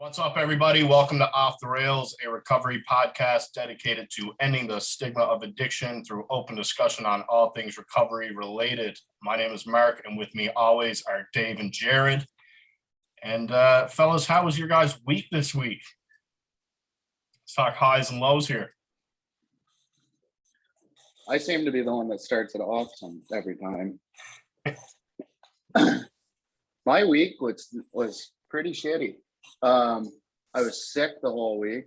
What's up, everybody? Welcome to Off the Rails, a recovery podcast dedicated to ending the stigma of addiction through open discussion on all things recovery related. My name is Mark, and with me always are Dave and Jared. And fellas, how was your guys' week this week? Let's talk highs and lows here. I seem to be the one that starts it off every time. My week was pretty shitty. I was sick the whole week,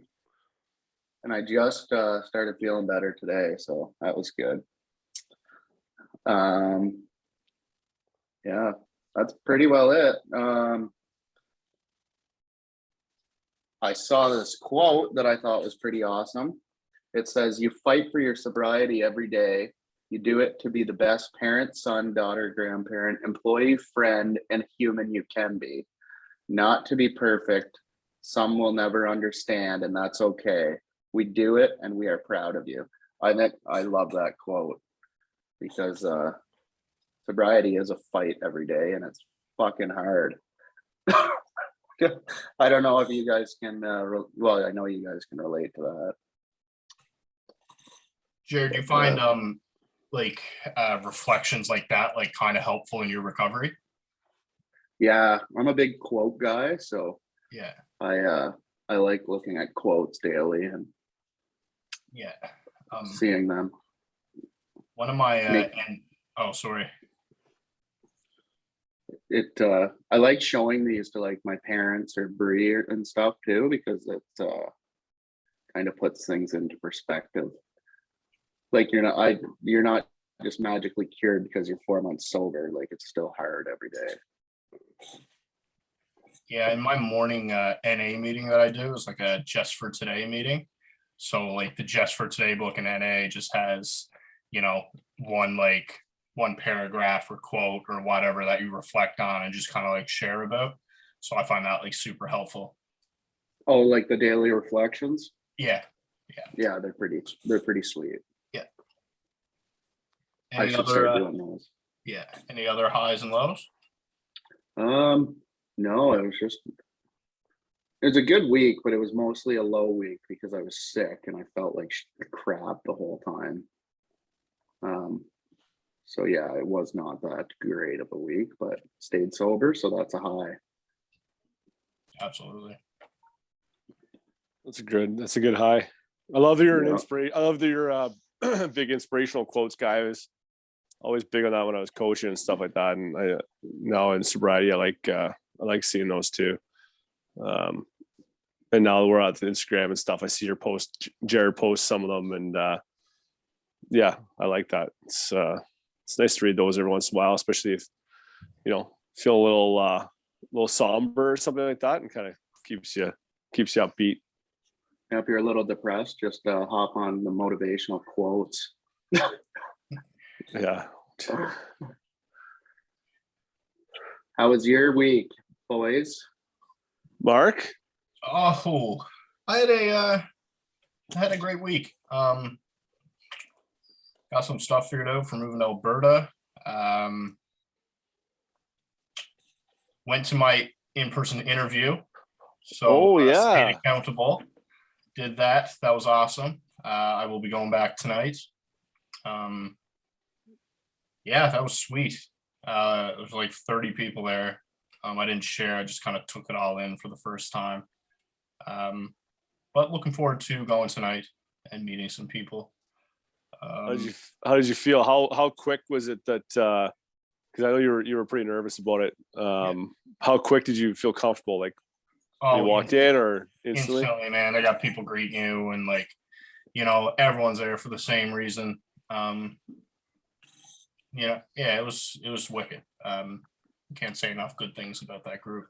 and I just started feeling better today, so that was good. Yeah, that's pretty well it. I saw this quote that I thought was pretty awesome. It says, "You fight for your sobriety every day. You do it to be the best parent, son, daughter, grandparent, employee, friend, and human you can be. Not to be perfect. Some will never understand, and that's okay. We do it, and we are proud of you." I love that quote because sobriety is a fight every day, and it's fucking hard. I don't know if you guys can. Well, I know you guys can relate to that. Jared, do you find reflections like that kind of helpful in your recovery? Yeah, I'm a big quote guy, so yeah, I like looking at quotes daily and seeing them. One of my sorry. I like showing these to like my parents or Bree and stuff too, because it kind of puts things into perspective. Like you're not just magically cured because you're 4 months sober. Like it's still hard every day. Yeah, in my morning NA meeting that I do is like a Just for Today meeting. So like the Just for Today book in NA just has, one paragraph or quote or whatever that you reflect on and just kind of like share about. So I find that like super helpful. Oh, like the daily reflections? Yeah. Yeah, they're pretty sweet. Yeah. I should start doing those. Yeah. Any other highs and lows? No, it was a good week, but it was mostly a low week because I was sick and I felt like crap the whole time. So yeah, it was not that great of a week, but stayed sober, so that's a high. Absolutely. That's a good high. I love that you're an inspiration. I love that you're a big inspirational quotes guy. I was always big on that when I was coaching and stuff like that. And I now in sobriety, I like seeing those too. And now we're on Instagram and stuff. I see your post, Jared posts some of them, and yeah, I like that. It's nice to read those every once in a while, especially if feel a little somber or something like that, and kind of keeps you upbeat. If you're a little depressed, just hop on the motivational quotes. Yeah. How was your week, boys? Mark? Oh, I had a great week. Got some stuff figured out for moving to Alberta. Went to my in-person interview. So stayed accountable. Did that. That was awesome. I will be going back tonight. Yeah, that was sweet. There was like 30 people there. I didn't share. I just kind of took it all in for the first time. But looking forward to going tonight and meeting some people. How did you feel? How quick was it that? Because I know you were pretty nervous about it. How quick did you feel comfortable? Like you walked in or instantly? Instantly, man. They got people greeting you, and everyone's there for the same reason. It was wicked. Can't say enough good things about that group.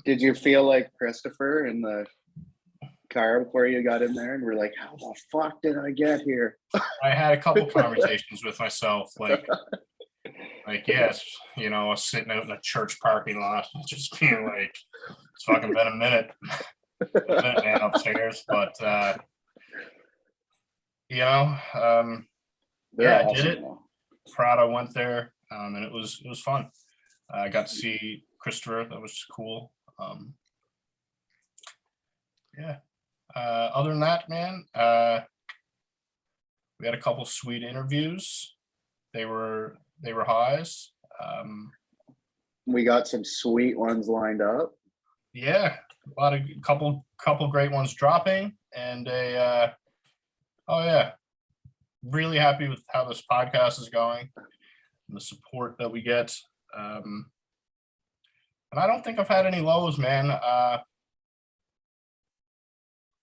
Did you feel like Christopher in the car before you got in there and we're like, how the fuck did I get here? I had a couple conversations with myself, yes, I was sitting out in a church parking lot, just being like, it's fucking been a minute, man, upstairs, but I did it. Proud I went there, and it was fun. I got to see Christopher. That was cool. Yeah. Other than that, man, we had a couple sweet interviews. They were highs. We got some sweet ones lined up. Yeah, a lot of couple great ones dropping, and oh yeah, really happy with how this podcast is going and the support that we get. And I don't think I've had any lows, man.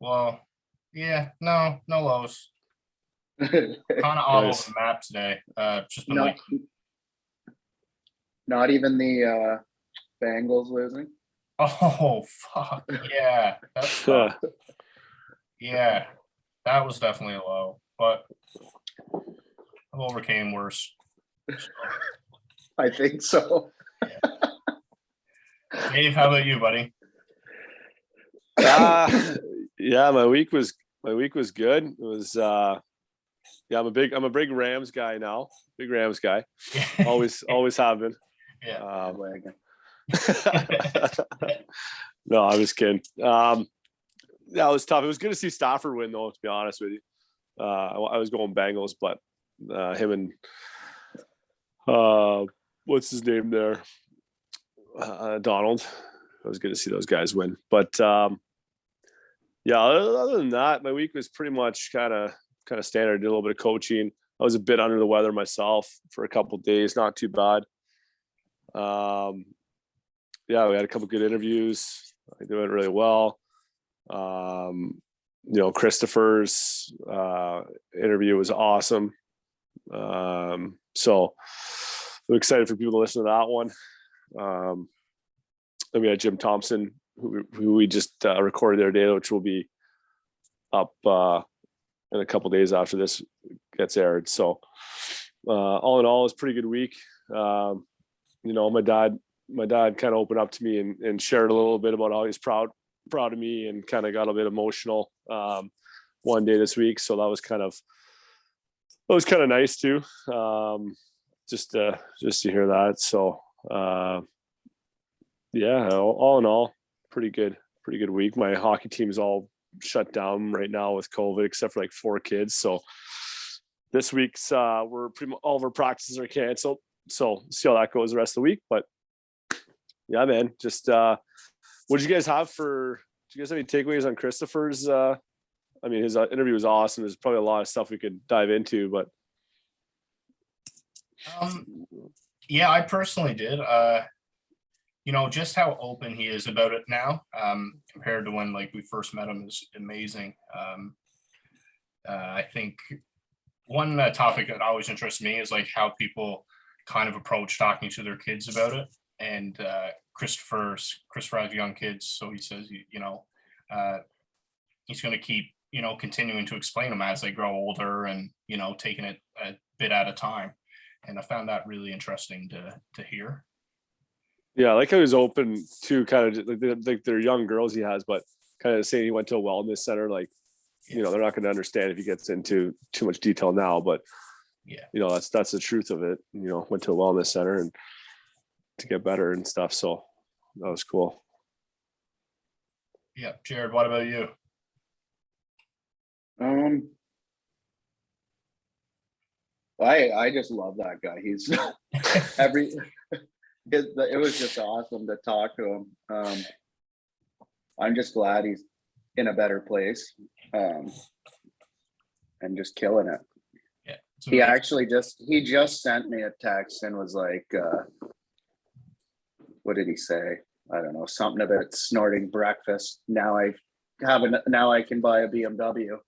Well, yeah, no lows. Kind of all over the map today. Just been like, not even the Bengals losing. oh fuck yeah, that's tough. Yeah, that was definitely a low, but I've overcame worse. So, I think so. Dave, how about you, buddy? Yeah, my week was good. It was yeah, I'm a big Rams guy now. Big Rams guy. Always have been. Yeah. No, I was kidding. Yeah, it was tough. It was good to see Stafford win, though, to be honest with you. I was going Bengals, but him and what's his name there? Donald. It was good to see those guys win. But yeah, other than that, my week was pretty much kind of standard. I did a little bit of coaching. I was a bit under the weather myself for a couple of days, not too bad. Yeah, we had a couple of good interviews. I think they went really well. Christopher's interview was awesome. So I'm excited for people to listen to that one. Then we had Jim Thompson, who we just recorded the other day, which will be up in a couple of days after this gets aired. So all in all, it's a pretty good week. My dad kind of opened up to me and shared a little bit about how he's proud of me, and kind of got a bit emotional one day this week. So that was kind of nice too. Just to hear that. So yeah, all in all, pretty good week. My hockey team is all shut down right now with COVID, except for like 4 kids. So this week's we're pretty much all of our practices are canceled. So see how that goes the rest of the week. But yeah, man, just what did you guys have any takeaways on Christopher's? I mean, his interview was awesome. There's probably a lot of stuff we could dive into, but yeah, I personally did. Just how open he is about it now, compared to when like we first met him, is amazing. I think one topic that always interests me is like how people kind of approach talking to their kids about it. And Christopher has young kids, so he says, he's going to keep, continuing to explain them as they grow older, and taking it a bit at a time. And I found that really interesting to hear. Yeah, I like how he's open to kind of like they're young girls he has, but kind of saying he went to a wellness center. Like, they're not going to understand if he gets into too much detail now, but yeah, that's the truth of it. Went to a wellness center and to get better and stuff. So that was cool. Yeah, Jared, what about you? I just love that guy. He's it was just awesome to talk to him. I'm just glad he's in a better place, and just killing it. Yeah, he just sent me a text and was like, what did he say? I don't know, something about snorting breakfast. Now I can buy a BMW.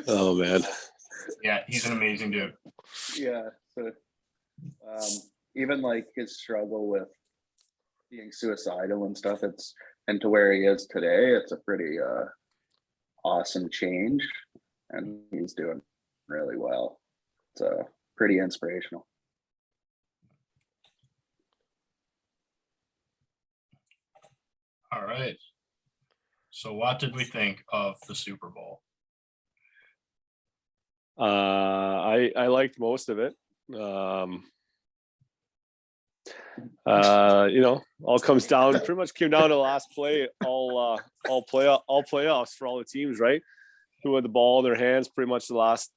Oh man. Yeah, he's an amazing dude. Yeah. So even like his struggle with being suicidal and stuff, and to where he is today, it's a pretty awesome change, and he's doing really well. It's pretty inspirational. All right. So what did we think of the Super Bowl? I liked most of it. all comes down, pretty much came down to the last play, all playoffs for all the teams, right? Who had the ball in their hands pretty much the last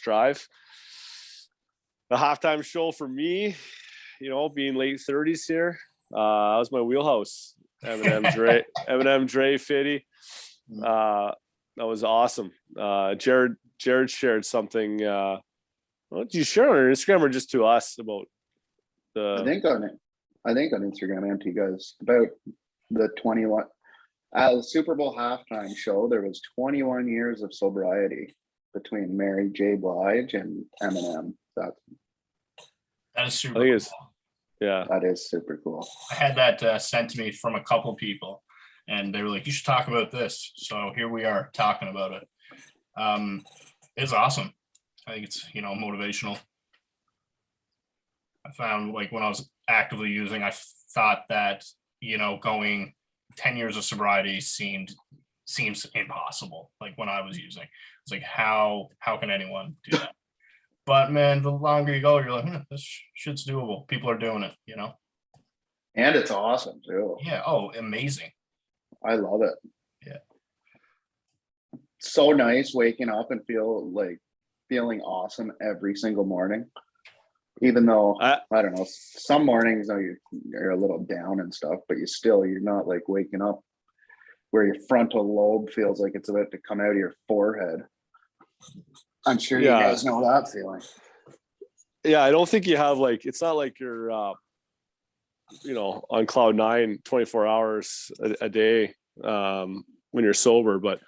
drive. The halftime show for me, being late 30s here, that was my wheelhouse. Eminem, Dre, Fitty. That was awesome. Jared shared something. Did you share on Instagram or just to us about I think on Instagram and to you guys about the 21 the Super Bowl halftime show. There was 21 years of sobriety between Mary J. Blige and Eminem. That is super. I think cool. Yeah, that is super cool. I had that sent to me from a couple people, and they were like, "You should talk about this." So here we are talking about it. It's awesome. I think it's motivational. I found like when I was actively using, I thought that going 10 years of sobriety seems impossible. Like when I was using, it's like how can anyone do that? But man, the longer you go, you're like, this shit's doable. People are doing it, And it's awesome too. Yeah. Oh, amazing. I love it. Yeah. So nice waking up and feeling awesome every single morning. Even though I don't know, some mornings you're a little down and stuff, but you're not like waking up where your frontal lobe feels like it's about to come out of your forehead. I'm sure you guys know that feeling. Yeah, I don't think you have it's not like you're on cloud 9 24 hours a day when you're sober, but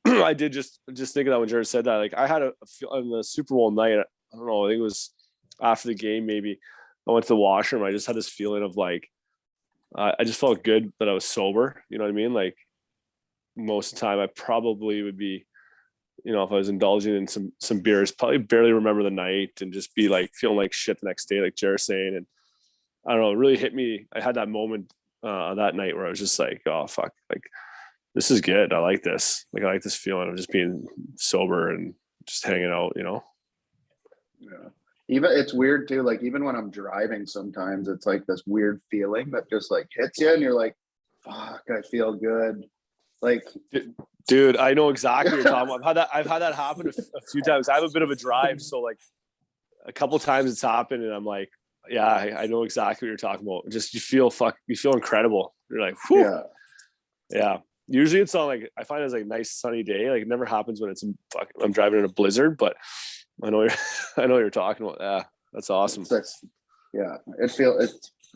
I did just think of that when Jared said that. Like I had on the Super Bowl night, I don't know, I think it was after the game maybe, I went to the washroom. I just had this feeling of I just felt good that I was sober. You know what I mean? Like most of the time I probably would be, if I was indulging in some beers, probably barely remember the night and just be feeling like shit the next day, like Jared's saying. And I don't know, it really hit me. I had that moment that night where I was just like, oh fuck, this is good. I like this. I like this feeling of just being sober and just hanging out, Yeah. Even it's weird too. Even when I'm driving, sometimes it's this weird feeling that just hits you, and you're like, "Fuck, I feel good." Dude, I know exactly what you're talking about. I've had that happen a few times. I have a bit of a drive, so a couple times it's happened, and I'm like, yeah, I know exactly what you're talking about. Just you feel incredible. You're like, whew. Yeah. Usually it's on I find it's a nice sunny day. It never happens when I'm driving in a blizzard, but I know you're talking about. Yeah, that's awesome.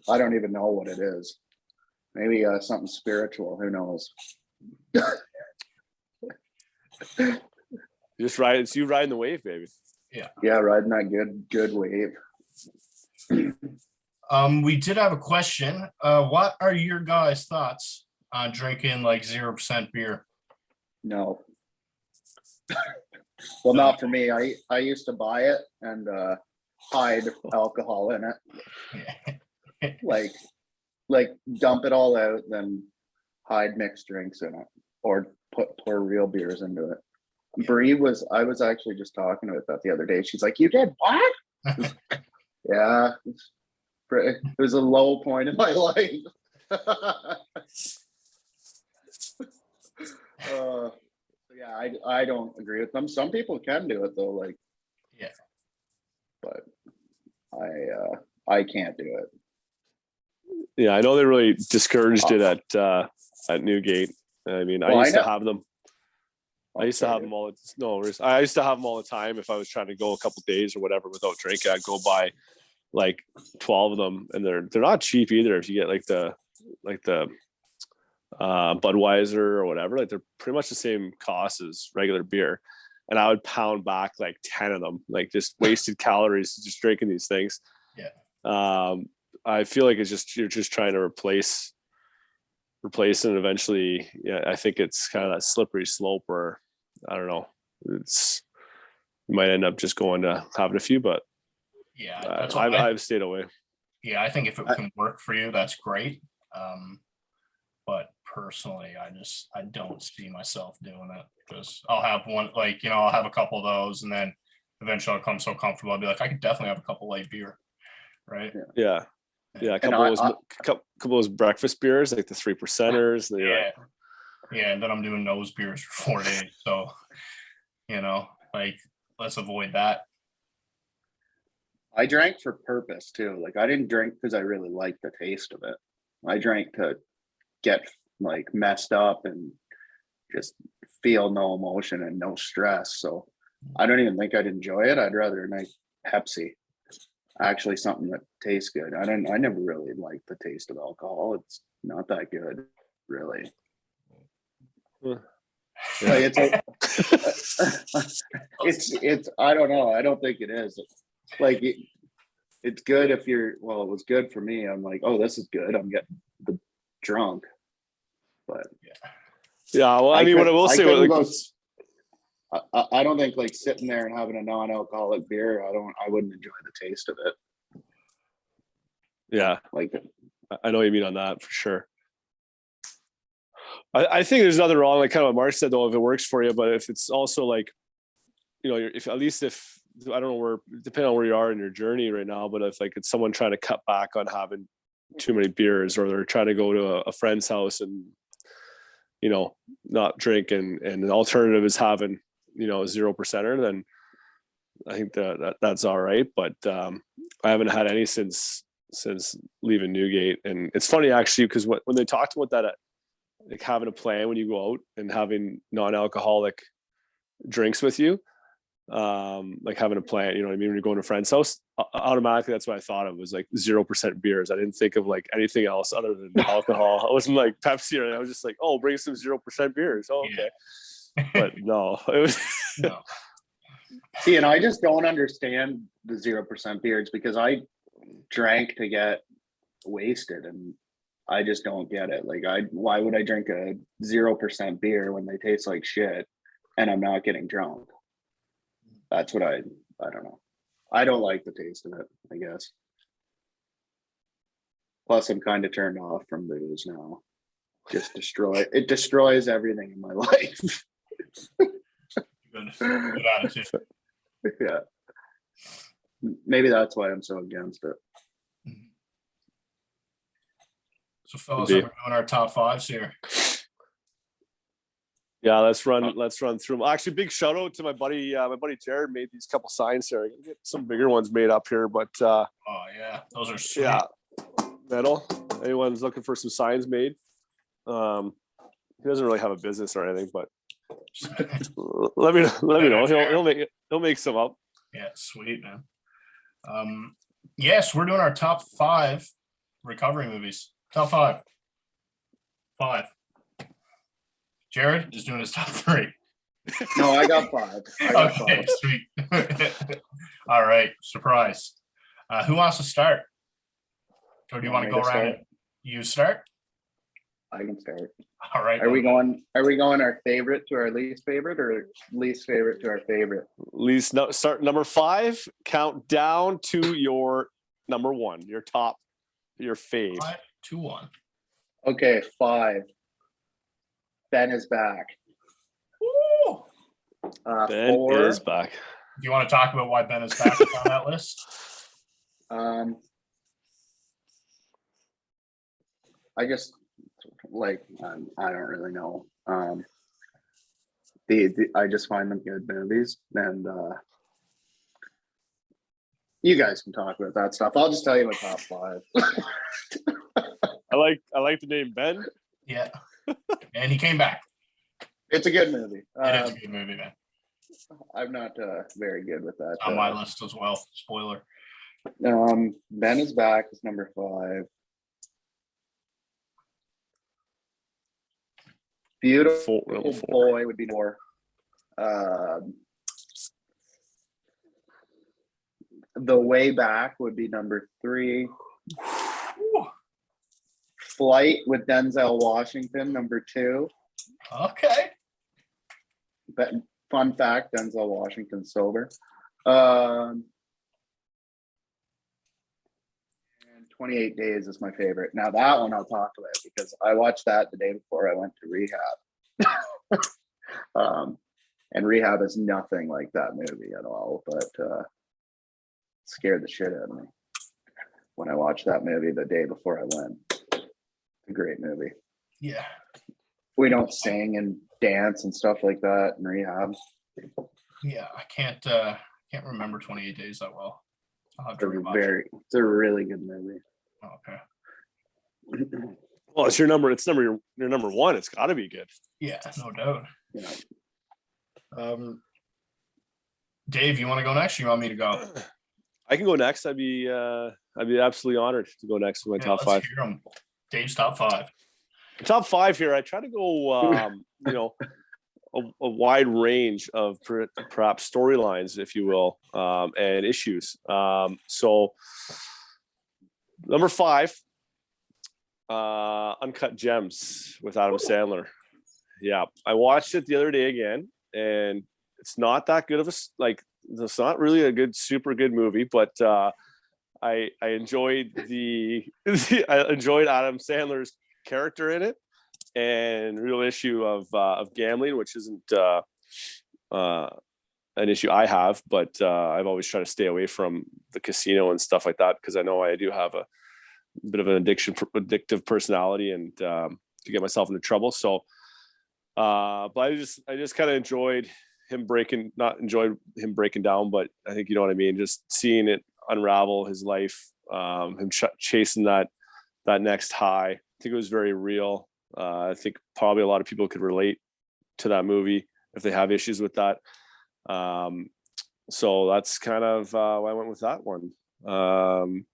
I don't even know what it is. Maybe something spiritual. Who knows? Just ride. It's you riding the wave, baby. Yeah, riding that good wave. We did have a question. What are your guys' thoughts on drinking 0% beer? No. Well, not for me. I used to buy it and hide alcohol in it. Dump it all out, then hide mixed drinks in it, or pour real beers into it. Bree I was actually just talking about that the other day. She's like, "You did what?" Yeah, it was a low point in my life. Yeah, I don't agree with them. Some people can do it though, but I can't do it. Yeah, I know they really discouraged it at Newgate. I mean, I used to have them. I used to have them all. I used to have them all the time. If I was trying to go a couple days or whatever without drinking, I'd go buy 12 of them, and they're not cheap either. If you get the Budweiser or whatever, they're pretty much the same cost as regular beer. And I would pound back 10 of them, just wasted calories just drinking these things. Yeah. I feel like you're just trying to replace it, and eventually, yeah, I think it's kind of that slippery slope where I don't know, you might end up just going to having a few, but yeah, I've stayed away. Yeah, I think if it can work for you, that's great. But personally, I don't see myself doing it, because I'll have one, I'll have a couple of those, and then eventually I'll come so comfortable, I'll be like, I could definitely have a couple light beer. right? Yeah. Yeah. A And couple of those breakfast beers, like the 3%ers. Yeah. Yeah. And then I'm doing nose beers for 4 days. So, like, let's avoid that. I drank for purpose too. Like I didn't drink because I really liked the taste of it. I drank to get like messed up and just feel no emotion and no stress. So I don't even think I'd enjoy it. I'd rather a nice Pepsi. Actually, something that tastes good. I never really liked the taste of alcohol. It's not that good, really. Yeah. Like, it's I don't know. I don't think it is. Like it's good if you're, well, it was good for me. I'm like, oh, this is good. I'm getting drunk. But yeah. Well, I mean, what I will say, I don't think like sitting there and having a non-alcoholic beer, I wouldn't enjoy the taste of it. yeah, Like, I know what you mean on that for sure. I think there's nothing wrong, like kind of what Mark said, though, if it works for you, but if it's also like, if at least if, I don't know where, depending on where you are in your journey right now, but if like it's someone trying to cut back on having too many beers, or they're trying to go to a friend's house and, not drink, and the alternative is having, a 0%er, then I think that's all right. But I haven't had any since leaving Newgate. And it's funny actually, because when they talked about that, like having a plan when you go out and having non-alcoholic drinks with you, like having a plan, you know what I mean? When you're going to a friend's house, automatically that's what I thought of, was like 0% beers. I didn't think of like anything else other than alcohol. I wasn't like Pepsi or anything. I was just like, oh, bring some 0% beers. Oh, okay. But no, it was No. see, and I just don't understand the 0% beers because I drank to get wasted, and I just don't get it. Like, why would I drink a 0% beer when they taste like shit and I'm not getting drunk? That's what I don't know. I don't like the taste of it, I guess. Plus, I'm kind of turned off from booze now. It destroys everything in my life. Good attitude. Yeah. Maybe that's why I'm so against it. So, fellas, Indeed. we're doing our top fives here. Yeah, let's run through them. Actually, big shout out to my buddy Jared, made these couple signs here. I can get some bigger ones made up here, but oh yeah, those are sweet. yeah, metal. Anyone's looking for some signs made? He doesn't really have a business or anything, but let me know. He'll make some up. Yeah, sweet, man. Yes, we're doing our top 5 recovery movies. Top 5. Jared is doing his top 3. No, I got 5. Okay, sweet. All right, surprise. Who wants to start? Or do you want to go around and you start? I can start. All right. Are we going our favorite to our least favorite, or least favorite to our favorite? Least, no, start number 5, count down to your number 1, your fave. 5, 2, 1. Okay, 5. Ben is back. Ooh. Ben 4 is back. Do you want to talk about why Ben is back on that list? I just like, I don't really know. I just find them good movies, and you guys can talk about that stuff. I'll just tell you my top 5. I like the name Ben. Yeah. And he came back. It's a good movie. It is a good movie, man. I'm not very good with that. On my list as well. Spoiler. Ben is back is number 5. Beautiful Boy would be more. The Way Back would be number 3. Ooh. Flight with Denzel Washington, number 2. Okay. But fun fact, Denzel Washington's sober. And 28 Days is my favorite. Now that one I'll talk about because I watched that the day before I went to rehab. And rehab is nothing like that movie at all, but scared the shit out of me. when I watched that movie the day before I went. It's a great movie. Yeah. We don't sing and dance and stuff like that in rehab. Yeah, I can't remember 28 Days that well. I'll have to rewatch it. It's a really good movie. Oh, okay. Well, it's your number one. It's got to be good. Yeah, no doubt. Yeah. Dave, you want to go next? Or you want me to go? I can go next. I'd be absolutely honored to go next with my top let's 5. hear 'em. Dave's top 5. Top 5 here. I try to go, a wide range of perhaps storylines, if you will, and issues. So number 5, Uncut Gems with Adam Sandler. Yeah, I watched it the other day again, and it's not that good of it's not really a super good movie, but I enjoyed I enjoyed Adam Sandler's character in it, and real issue of gambling, which isn't an issue I have, but I've always tried to stay away from the casino and stuff like that, because I know I do have a bit of an addictive personality, and to get myself into trouble. So, but I just kind of enjoyed him breaking down, but I think you know what I mean. Just seeing it unravel his life, him chasing that next high. I think it was very real. I think probably a lot of people could relate to that movie if they have issues with that. So that's kind of why I went with that one. You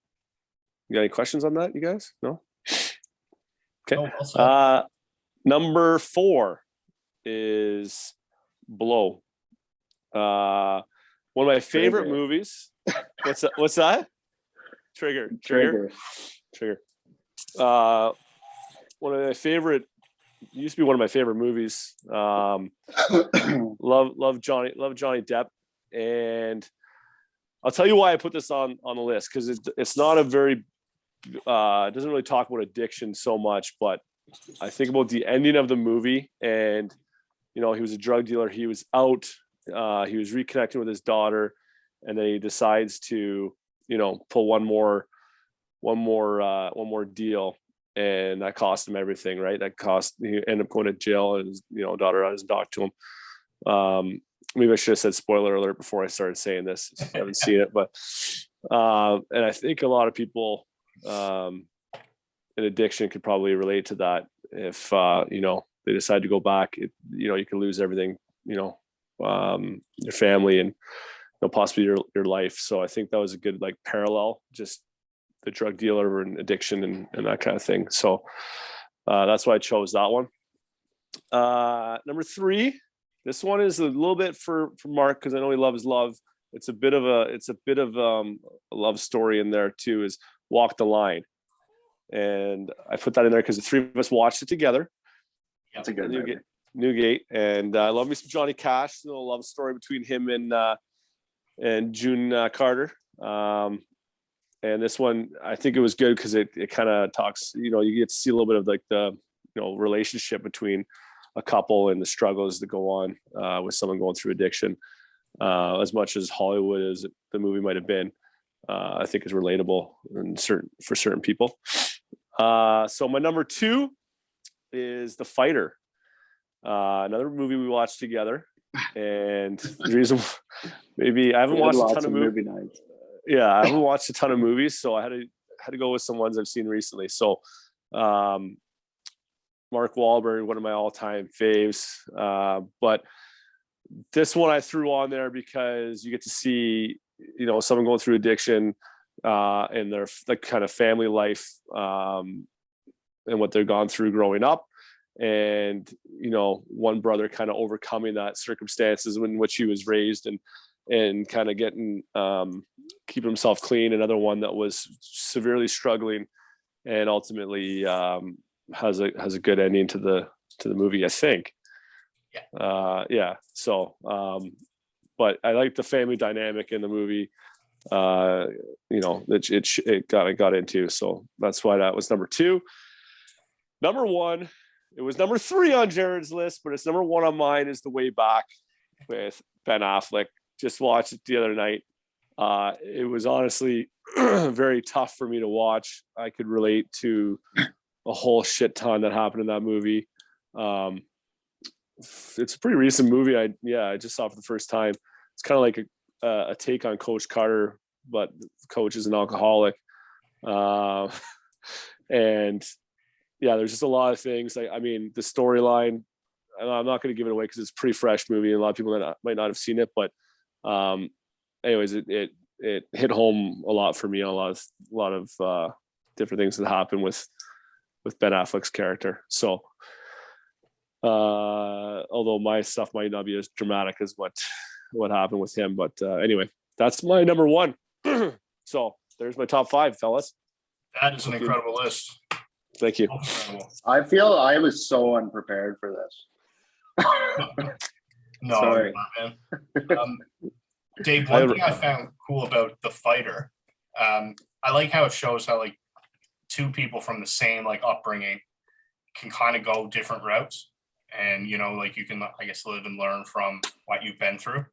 got any questions on that, you guys? No? Okay. Oh, well said. Number 4 is Blow. One of my favorite movies. What's that? Trigger. One of my favorite, used to be one of my favorite movies. Love Johnny Depp, and I'll tell you why I put this on the list, because it's not a very it doesn't really talk about addiction so much, but I think about the ending of the movie, and he was a drug dealer. He was out. He was reconnecting with his daughter, and then he decides to pull one more deal, and that cost him everything. Right? He ended up going to jail, and his daughter hasn't talked to him. Maybe I should have said spoiler alert before I started saying this. I haven't seen it, but and I think a lot of people in addiction could probably relate to that. If they decide to go back, you can lose everything, your family and possibly your life. So I think that was a good parallel, just the drug dealer and addiction and that kind of thing. So that's why I chose that one. Number 3. This one is a little bit for Mark, because I know he loves love. It's a bit of a love story in there too. Is Walk the Line, and I put that in there because the 3 of us watched it together. That's a good movie. Newgate, and I love me some Johnny Cash. A little love story between him and June Carter. And this one, I think it was good because it kind of talks. You get to see a little bit of the relationship between a couple and the struggles that go on with someone going through addiction. As much as Hollywood as the movie might have been, I think is relatable for certain people. So my number 2 is The Fighter, another movie we watched together. And the reason maybe I haven't watched a ton of movie nights. Yeah, I haven't watched a ton of movies, so I had to go with some ones I've seen recently. So Mark Wahlberg, one of my all-time faves. But this one I threw on there because you get to see, someone going through addiction and their kind of family life and what they've gone through growing up. And, one brother kind of overcoming that circumstances in which he was raised and kind of getting, keeping himself clean. Another one that was severely struggling and ultimately has a good ending to the movie, I think. Yeah. So, but I like the family dynamic in the movie, that it got into. So that's why that was number 2. Number 1, it was number 3 on Jared's list, but it's number 1 on mine, is The Way Back with Ben Affleck. Just watched it the other night. It was honestly very tough for me to watch. I could relate to a whole shit ton that happened in that movie. It's a pretty recent movie. I just saw it for the first time. It's kind of like a take on Coach Carter, but the coach is an alcoholic. And yeah, there's just a lot of things. I mean, the storyline, and I'm not going to give it away because it's a pretty fresh movie and a lot of people might not have seen it, but anyways, it hit home a lot for me on a lot of different things that happened with Ben Affleck's character. So although my stuff might not be as dramatic as what happened with him, but anyway, that's my number one. So there's my top 5, fellas. That is an incredible list. Thank you. Incredible. I feel I was so unprepared for this. No, Sorry. man. Dave, one thing I found cool about The Fighter, I like how it shows how like two people from the same like upbringing can kind of go different routes, and like you can, I guess, live and learn from what you've been through.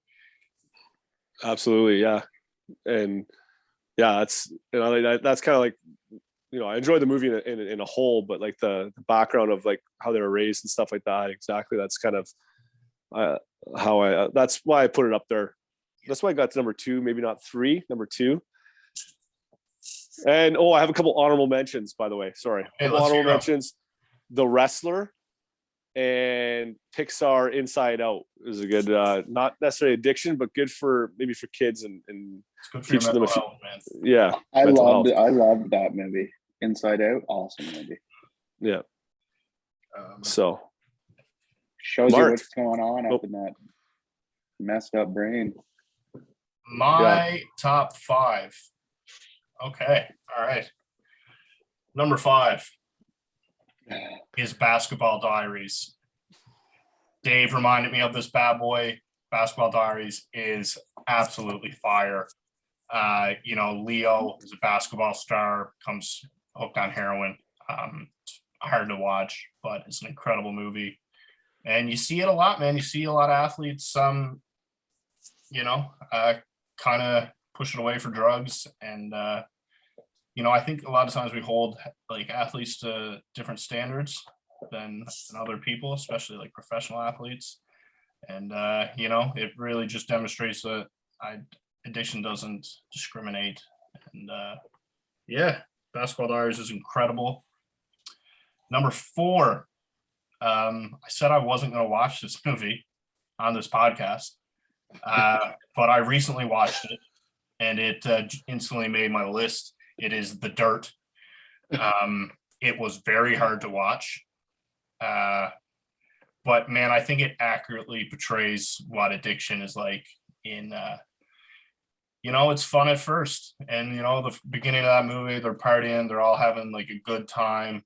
Absolutely, yeah, and yeah, that's that's kind of like I enjoyed the movie in a whole, but like the background of like how they were raised and stuff like that. Exactly, that's kind of how that's why I put it up there. That's why I got to number 2, maybe not 3, number 2. And I have a couple honorable mentions, by the way. Sorry, honorable mentions. The Wrestler and Pixar Inside Out is a good, not necessarily addiction, but good for maybe for kids and it's good for your mental health, man. Yeah, I loved that movie. Inside Out, awesome movie. Yeah. So shows you what's going on up in that messed up brain. My top 5. Okay. All right. Number 5 is Basketball Diaries. Dave reminded me of this bad boy. Basketball Diaries is absolutely fire. Leo is a basketball star, comes hooked on heroin. It's hard to watch, but it's an incredible movie. And you see it a lot, man. You see a lot of athletes, kind of pushing away for drugs. And, I think a lot of times we hold like athletes to different standards than other people, especially like professional athletes. And, it really just demonstrates that addiction doesn't discriminate. And Basketball Diaries is incredible. Number 4, I said I wasn't going to watch this movie on this podcast, but I recently watched it, and it instantly made my list. It is The Dirt. It was very hard to watch, but man, I think it accurately portrays what addiction is like in it's fun at first. And, the beginning of that movie, they're partying, they're all having like a good time.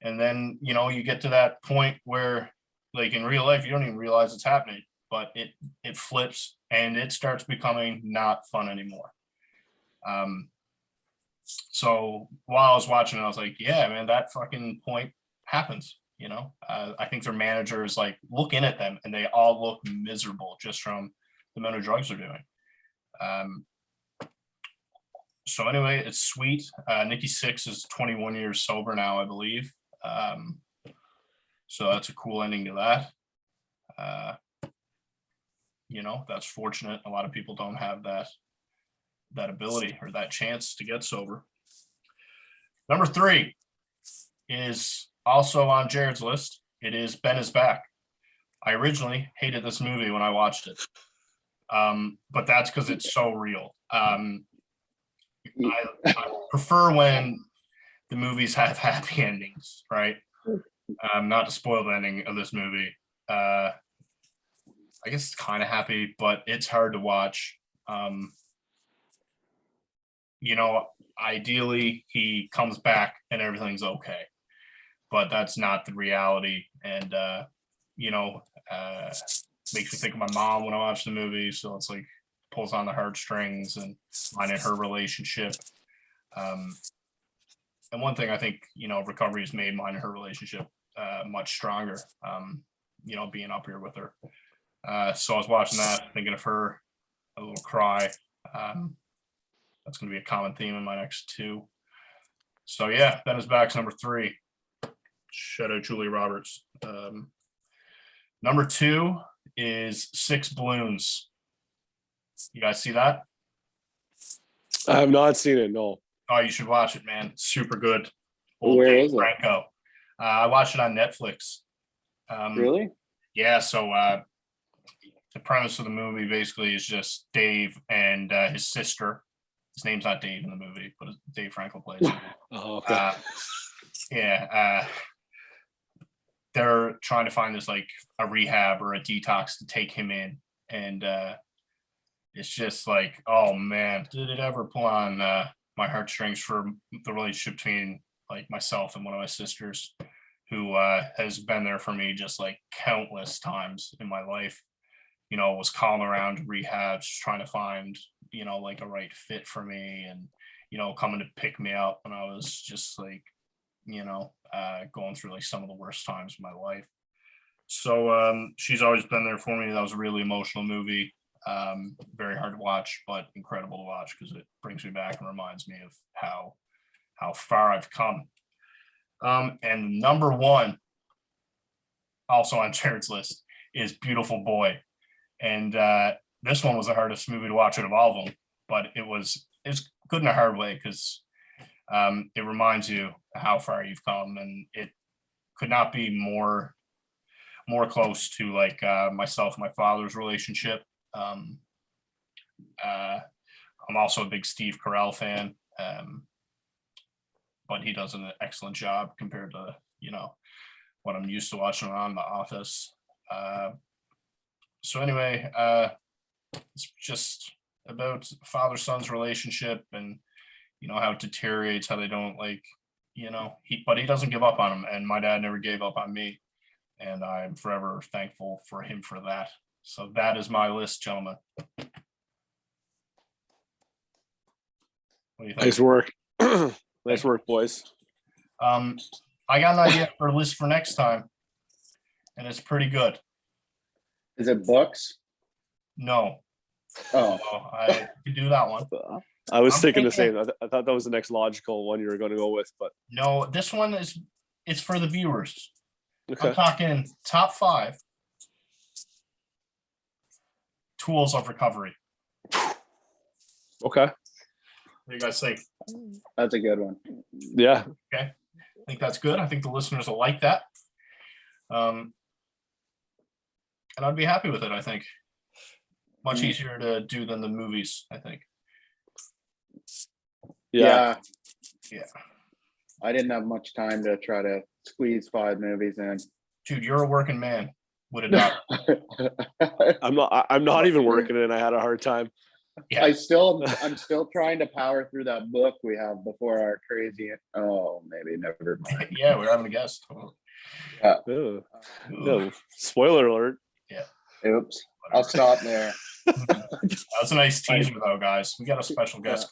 And then, you get to that point where like in real life, you don't even realize it's happening, but it flips and it starts becoming not fun anymore. So while I was watching it, I was like, yeah, man, that fucking point happens. I think their manager is like looking at them and they all look miserable just from the amount of drugs they're doing. So anyway, it's sweet. Nikki Sixx is 21 years sober now, I believe. So that's a cool ending to that. That's fortunate. A lot of people don't have that ability or that chance to get sober. Number 3 is also on Jared's list. It is Ben is Back. I originally hated this movie when I watched it. But that's because it's so real. I prefer when the movies have happy endings, right? Not to spoil the ending of this movie. I guess it's kind of happy, but it's hard to watch. Ideally he comes back and everything's okay, but that's not the reality. And makes me think of my mom when I watch the movie. So it's like pulls on the heartstrings and mine and her relationship. And one thing I think, recovery has made mine and her relationship much stronger, being up here with her. So I was watching that, thinking of her, a little cry. That's going to be a common theme in my next two. So yeah, Ben is Back's number 3. Shout out Julie Roberts. Number 2 is Six Balloons. You guys see that? I have not seen it. No. Oh, you should watch it, man. It's super good. Where Dave is it? Franco. I watched it on Netflix. Really? Yeah, so the premise of the movie basically is just Dave and his sister. His name's not Dave in the movie, but Dave Franco plays it. Oh, okay. They're trying to find this like a rehab or a detox to take him in, and it's just like, oh man, did it ever pull on my heartstrings for the relationship between like myself and one of my sisters, who has been there for me just like countless times in my life. You know, was calling around rehabs, trying to find, you know, like a right fit for me, and, you know, coming to pick me up when I was just like, you know, going through like some of the worst times of my life. So she's always been there for me. That was a really emotional movie. Very hard to watch, but incredible to watch because it brings me back and reminds me of how far I've come. And number 1, also on Jared's list, is Beautiful Boy. And this one was the hardest movie to watch out of all of them, but it's good in a hard way because it reminds you how far you've come, and it could not be more close to like myself and my father's relationship. I'm also a big Steve Carell fan, but he does an excellent job compared to, you know, what I'm used to watching on The Office. So anyway, it's just about father-son's relationship, and, you know, how it deteriorates, how they don't like, you know, but he doesn't give up on him, and my dad never gave up on me, and I'm forever thankful for him for that. So that is my list, gentlemen. What do you think? Nice work. Nice work, boys. I got an idea for a list for next time, and it's pretty good. Is it books? No, Oh, I could do that one. I was I'm thinking the thinking- same. I thought that was the next logical one you were going to go with, but No, this one it's for the viewers. okay. I'm talking top 5 tools of recovery. Okay. What do you guys think? that's a good one. Yeah. I think that's good. I think the listeners will like that. And I'd be happy with it, I think. Much easier to do than the movies, I think. Yeah. Yeah. I didn't have much time to try to squeeze 5 movies in. Dude, you're a working man with a daughter. I'm not even working and I had a hard time. Yeah. I'm still trying to power through that book we have before our crazy. Oh, maybe never mind. Yeah, we're having a guest. Yeah. Ew. Ooh. No. Spoiler alert. Oops. I'll stop there. That's a nice teaser, though, guys. We got a special guest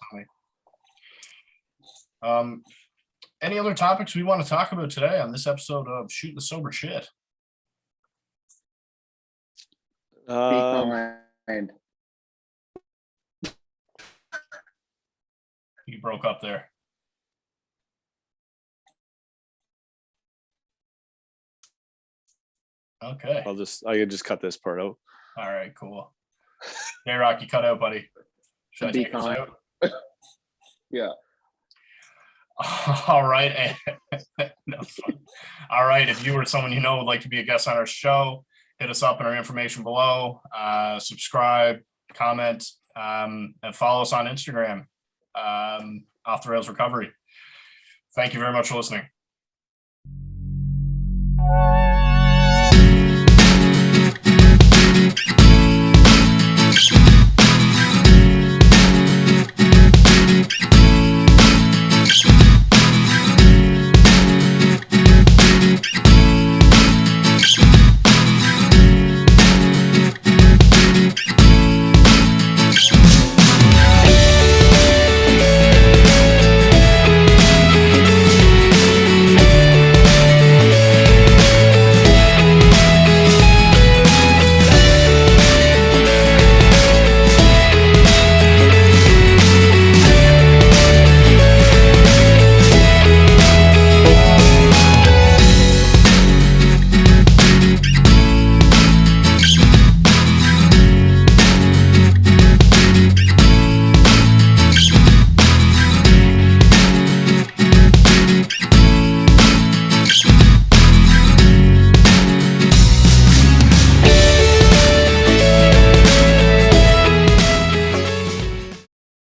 coming. Any other topics we want to talk about today on this episode of Shooting the Sober Shit? Be kind. You broke up there. Okay. I can just cut this part out. All right, cool. Hey, Rocky, cut out, buddy. Should I Be take us kind. out? Yeah. All right. No, fun. All right. If you or someone you know would like to be a guest on our show, hit us up in our information below. Subscribe, comment, and follow us on Instagram. Off the Rails Recovery. Thank you very much for listening.